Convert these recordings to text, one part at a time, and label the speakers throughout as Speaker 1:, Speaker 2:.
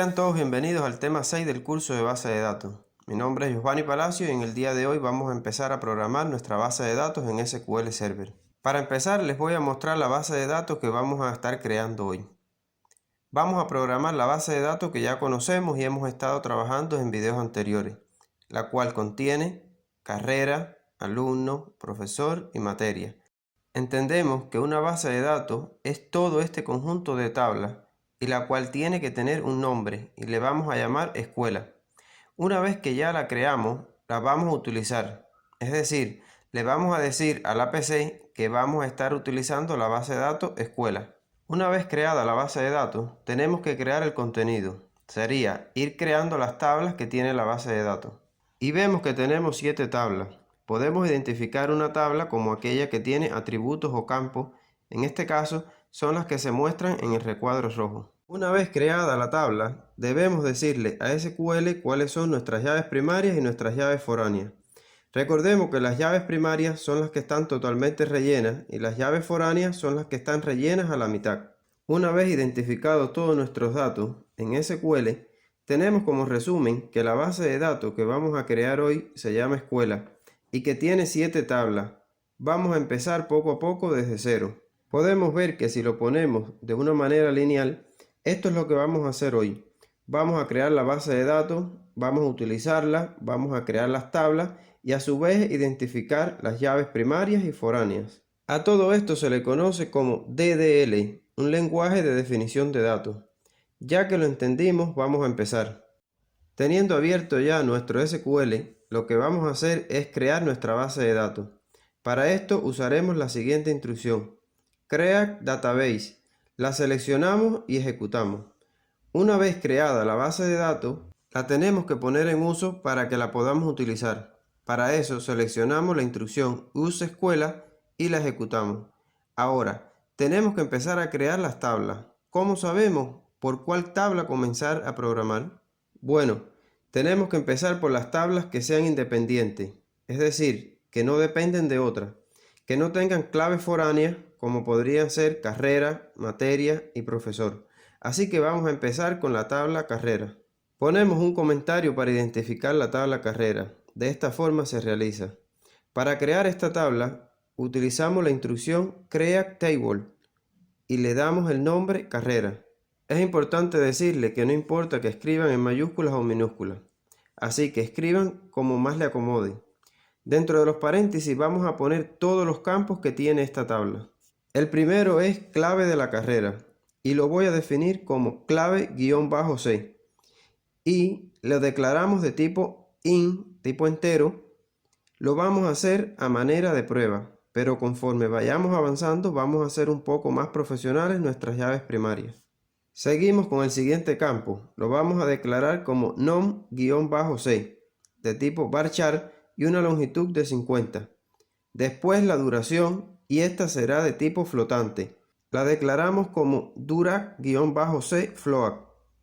Speaker 1: Sean todos bienvenidos al tema 6 del curso de base de datos. Mi nombre es Giovanni Palacio y en el día de hoy vamos a empezar a programar nuestra base de datos en SQL Server. Para empezar les voy a mostrar la base de datos que vamos a estar creando hoy. Vamos a programar la base de datos que ya conocemos y hemos estado trabajando en videos anteriores, la cual contiene carrera, alumno, profesor y materia. Entendemos que una base de datos es todo este conjunto de tablas y la cual tiene que tener un nombre y le vamos a llamar escuela. Una vez que ya la creamos, la vamos a utilizar. Es decir, le vamos a decir a la PC que vamos a estar utilizando la base de datos escuela. Una vez creada la base de datos, tenemos que crear el contenido. Sería ir creando las tablas que tiene la base de datos. Y vemos que tenemos 7 tablas. Podemos identificar una tabla como aquella que tiene atributos o campos. En este caso, son las que se muestran en el recuadro rojo. Una vez creada la tabla, debemos decirle a SQL cuáles son nuestras llaves primarias y nuestras llaves foráneas. Recordemos que las llaves primarias son las que están totalmente rellenas y las llaves foráneas son las que están rellenas a la mitad. Una vez identificados todos nuestros datos en SQL, tenemos como resumen que la base de datos que vamos a crear hoy se llama escuela y que tiene 7 tablas. Vamos a empezar poco a poco desde cero. Podemos ver que si lo ponemos de una manera lineal, esto es lo que vamos a hacer hoy. Vamos a crear la base de datos, vamos a utilizarla, vamos a crear las tablas y a su vez identificar las llaves primarias y foráneas. A todo esto se le conoce como DDL, un lenguaje de definición de datos. Ya que lo entendimos, vamos a empezar. Teniendo abierto ya nuestro SQL, lo que vamos a hacer es crear nuestra base de datos. Para esto usaremos la siguiente instrucción: Create Database. La seleccionamos y ejecutamos. Una vez creada la base de datos, la tenemos que poner en uso para que la podamos utilizar. Para eso seleccionamos la instrucción Use Escuela y la ejecutamos. Ahora, tenemos que empezar a crear las tablas. ¿Cómo sabemos por cuál tabla comenzar a programar? Bueno, tenemos que empezar por las tablas que sean independientes, es decir, que no dependen de otras, que no tengan claves foráneas como podrían ser carrera, materia y profesor. Así que vamos a empezar con la tabla carrera. Ponemos un comentario para identificar la tabla carrera. De esta forma se realiza. Para crear esta tabla, utilizamos la instrucción Create Table y le damos el nombre carrera. Es importante decirle que no importa que escriban en mayúsculas o minúsculas, así que escriban como más le acomode. Dentro de los paréntesis vamos a poner todos los campos que tiene esta tabla. El primero es clave de la carrera y lo voy a definir como clave-c y lo declaramos de tipo int, tipo entero. Lo vamos a hacer a manera de prueba, pero conforme vayamos avanzando vamos a ser un poco más profesionales nuestras llaves primarias. Seguimos con el siguiente campo, lo vamos a declarar como nom-c de tipo varchar y una longitud de 50. Después la duración y esta será de tipo flotante. La declaramos como dura-c float.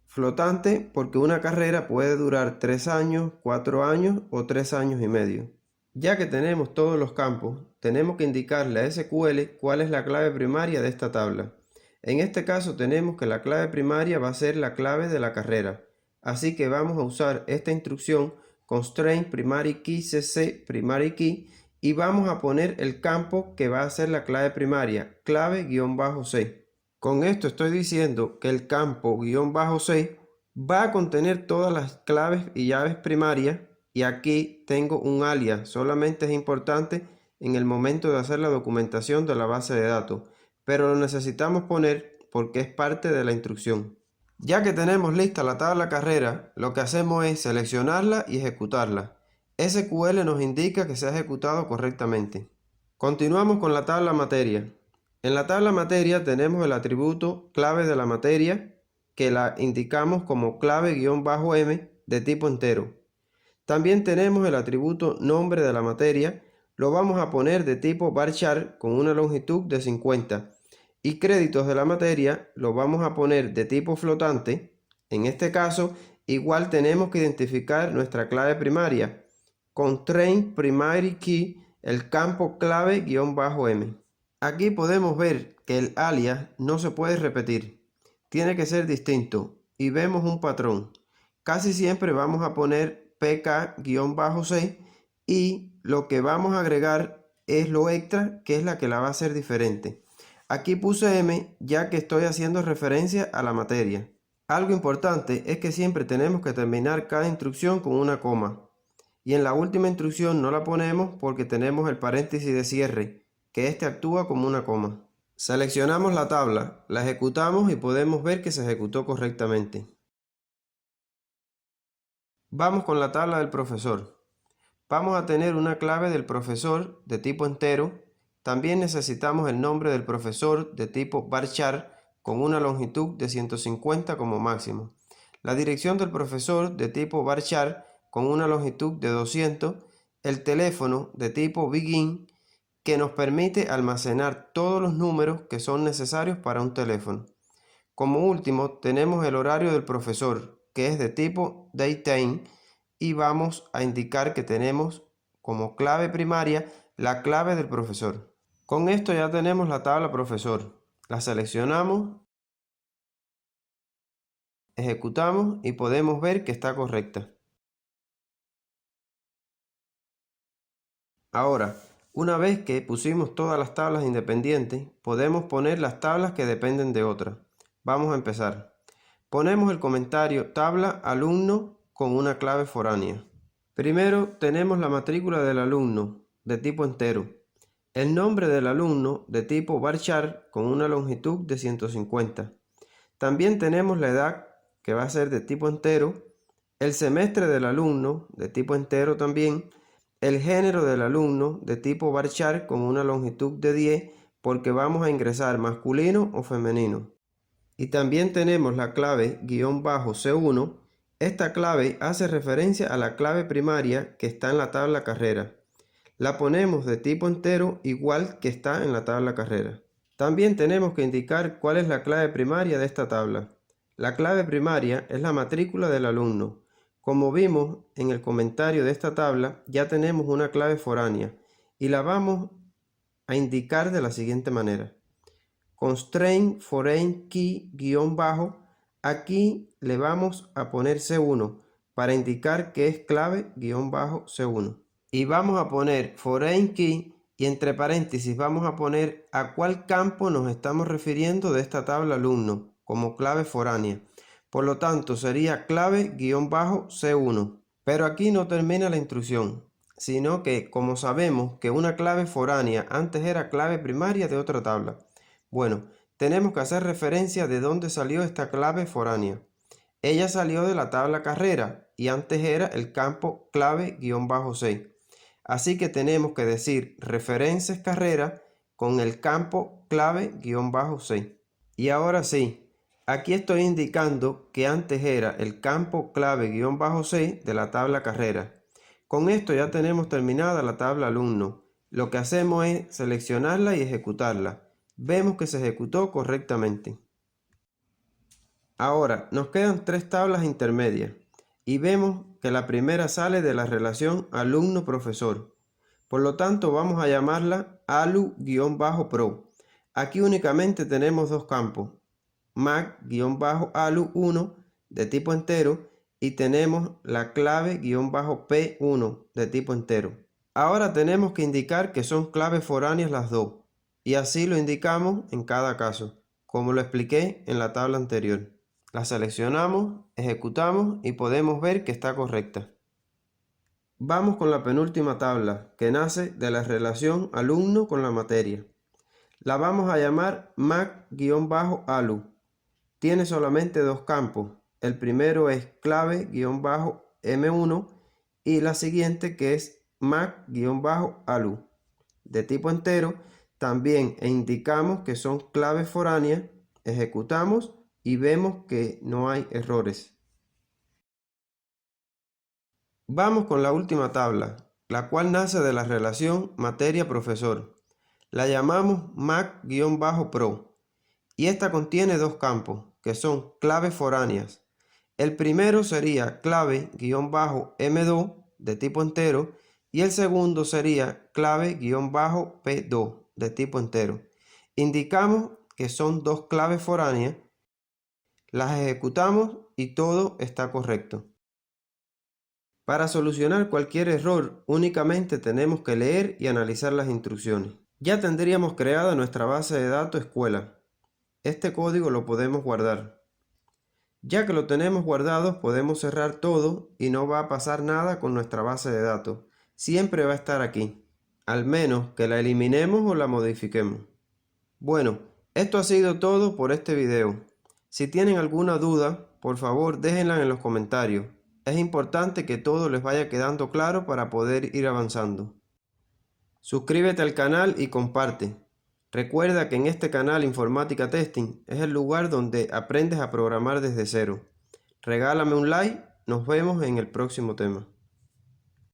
Speaker 1: Flotante porque una carrera puede durar 3 años, 4 años o 3 años y medio. Ya que tenemos todos los campos, tenemos que indicarle a SQL cuál es la clave primaria de esta tabla. En este caso tenemos que la clave primaria va a ser la clave de la carrera. Así que vamos a usar esta instrucción constraint primary key cc primary key y vamos a poner el campo que va a ser la clave primaria, clave-c. Con esto estoy diciendo que el campo -c va a contener todas las claves y llaves primarias y aquí tengo un alias. Solamente es importante en el momento de hacer la documentación de la base de datos, pero lo necesitamos poner porque es parte de la instrucción. Ya que tenemos lista la tabla carrera, lo que hacemos es seleccionarla y ejecutarla. SQL nos indica que se ha ejecutado correctamente. Continuamos con la tabla materia. En la tabla materia tenemos el atributo clave de la materia, que la indicamos como clave-m de tipo entero. También tenemos el atributo nombre de la materia, lo vamos a poner de tipo varchar con una longitud de 50. Y créditos de la materia lo vamos a poner de tipo flotante. En este caso, igual tenemos que identificar nuestra clave primaria. Constraint primary key, el campo clave-m. Aquí podemos ver que el alias no se puede repetir. Tiene que ser distinto. y vemos un patrón. Casi siempre vamos a poner PK-C y lo que vamos a agregar es lo extra, que es la que la va a hacer diferente. Aquí puse M ya que estoy haciendo referencia a la materia. Algo importante es que siempre tenemos que terminar cada instrucción con una coma. Y en la última instrucción no la ponemos porque tenemos el paréntesis de cierre, que este actúa como una coma. Seleccionamos la tabla, la ejecutamos y podemos ver que se ejecutó correctamente. Vamos con la tabla del profesor. Vamos a tener una clave del profesor de tipo entero. También necesitamos el nombre del profesor de tipo varchar con una longitud de 150 como máximo. La dirección del profesor de tipo varchar con una longitud de 200. El teléfono de tipo begin que nos permite almacenar todos los números que son necesarios para un teléfono. Como último tenemos el horario del profesor que es de tipo daytime y vamos a indicar que tenemos como clave primaria la clave del profesor. Con esto ya tenemos la tabla profesor. La seleccionamos, ejecutamos y podemos ver que está correcta. Ahora, una vez que pusimos todas las tablas independientes, podemos poner las tablas que dependen de otras. Vamos a empezar. Ponemos el comentario tabla alumno con una clave foránea. Primero tenemos la matrícula del alumno de tipo entero, el nombre del alumno de tipo varchar con una longitud de 150. También tenemos la edad que va a ser de tipo entero, el semestre del alumno de tipo entero también, el género del alumno de tipo varchar con una longitud de 10 porque vamos a ingresar masculino o femenino. Y también tenemos la clave -C1. Esta clave hace referencia a la clave primaria que está en la tabla carrera. La ponemos de tipo entero igual que está en la tabla carrera. También tenemos que indicar cuál es la clave primaria de esta tabla. La clave primaria es la matrícula del alumno. Como vimos en el comentario de esta tabla, ya tenemos una clave foránea y la vamos a indicar de la siguiente manera. Constraint foreign key _ aquí le vamos a poner C1 para indicar que es clave _C1 y vamos a poner foreign key y entre paréntesis vamos a poner a cuál campo nos estamos refiriendo de esta tabla alumno como clave foránea. Por lo tanto sería clave _C1, pero aquí no termina la instrucción, sino que como sabemos que una clave foránea antes era clave primaria de otra tabla, bueno, tenemos que hacer referencia de dónde salió esta clave foránea. Ella salió de la tabla carrera y antes era el campo clave _C. Así que tenemos que decir referencias carrera con el campo clave _C. Y ahora sí, aquí estoy indicando que antes era el campo clave _C de la tabla carrera. Con esto ya tenemos terminada la tabla alumno. Lo que hacemos es seleccionarla y ejecutarla. Vemos que se ejecutó correctamente. Ahora nos quedan tres tablas intermedias y vemos que la primera sale de la relación alumno-profesor. Por lo tanto vamos a llamarla alu-pro. Aquí únicamente tenemos dos campos, mac-alu1 de tipo entero y tenemos la clave -p1 de tipo entero. Ahora tenemos que indicar que son claves foráneas las dos. Y así lo indicamos en cada caso, como lo expliqué en la tabla anterior. La seleccionamos, ejecutamos y podemos ver que está correcta. Vamos con la penúltima tabla, que nace de la relación alumno con la materia. La vamos a llamar mac-alu. Tiene solamente dos campos. El primero es clave -m1 y la siguiente que es mac-alu. De tipo entero, también indicamos que son claves foráneas, ejecutamos y vemos que no hay errores. Vamos con la última tabla, la cual nace de la relación materia-profesor. La llamamos mac-pro y esta contiene dos campos que son claves foráneas. El primero sería clave -m2 de tipo entero y el segundo sería clave -p2 de tipo entero. Indicamos que son dos claves foráneas, las ejecutamos y todo está correcto. Para solucionar cualquier error, únicamente tenemos que leer y analizar las instrucciones. Ya tendríamos creada nuestra base de datos escuela. Este código lo podemos guardar. Ya que lo tenemos guardado, podemos cerrar todo y no va a pasar nada con nuestra base de datos. Siempre va a estar aquí, al menos que la eliminemos o la modifiquemos. Bueno, esto ha sido todo por este video. Si tienen alguna duda, por favor déjenla en los comentarios. Es importante que todo les vaya quedando claro para poder ir avanzando. Suscríbete al canal y comparte. Recuerda que en este canal Informática Testing es el lugar donde aprendes a programar desde cero. Regálame un like, nos vemos en el próximo tema.